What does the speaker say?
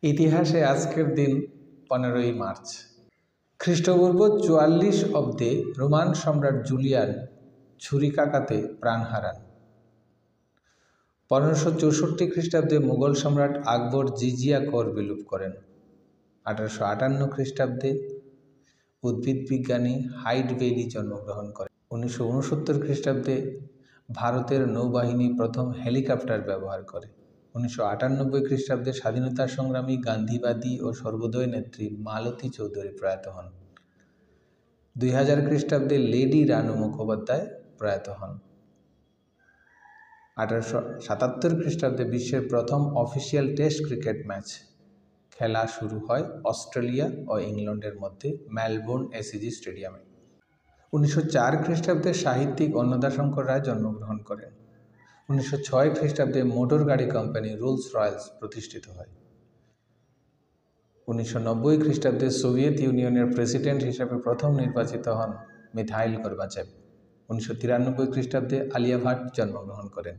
ইতিহাসে আজকের দিন 15ই মার্চ। খ্রিস্টপূর্ব 44 অব্দে রোমান সম্রাট জুলিয়ান ছুরিকাঘাতে প্রাণ হারান। 1564 খ্রিস্টাব্দে মুঘল সম্রাট আকবর জিজিয়া কর বিলুপ করেন। 1858 খ্রিস্টাব্দে উদ্ভিদ বিজ্ঞানী হাইড বেইলি জন্মগ্রহণ করেন। 1969 খ্রিস্টাব্দে ভারতের নৌবাহিনী প্রথম হেলিকপ্টার ব্যবহার করে। 1998 খ্রিস্টাব্দে স্বাধীনতা সংগ্রামী গান্ধীবাদী ও সর্বোদয় নেত্রী মালতী চৌধুরী প্রয়াত হন। 2000 খ্রিস্টাব্দে লেডি রানু মুখোপাধ্যায় প্রয়াত হন। 1877 খ্রিস্টাব্দে বিশ্বের প্রথম অফিসিয়াল টেস্ট ক্রিকেট ম্যাচ খেলা শুরু হয় অস্ট্রেলিয়া ও ইংল্যান্ডের মধ্যে মেলবোর্ন এসিজি স্টেডিয়ামে। 1904 খ্রিস্টাব্দে সাহিত্যিক অন্নদাশঙ্কর রায় জন্মগ্রহণ করেন। 1906 খ্রিস্টাব্দে মোটর গাড়ি কোম্পানি রোলস রয়েলস প্রতিষ্ঠিত হয়। 1990 খ্রিস্টাব্দে সোভিয়েত ইউনিয়নের প্রেসিডেন্ট হিসেবে প্রথম নির্বাচিত হন মিখাইল গর্বাচেভ। 1993 খ্রিস্টাব্দে আলিয়া ভাট জন্মগ্রহণ করেন।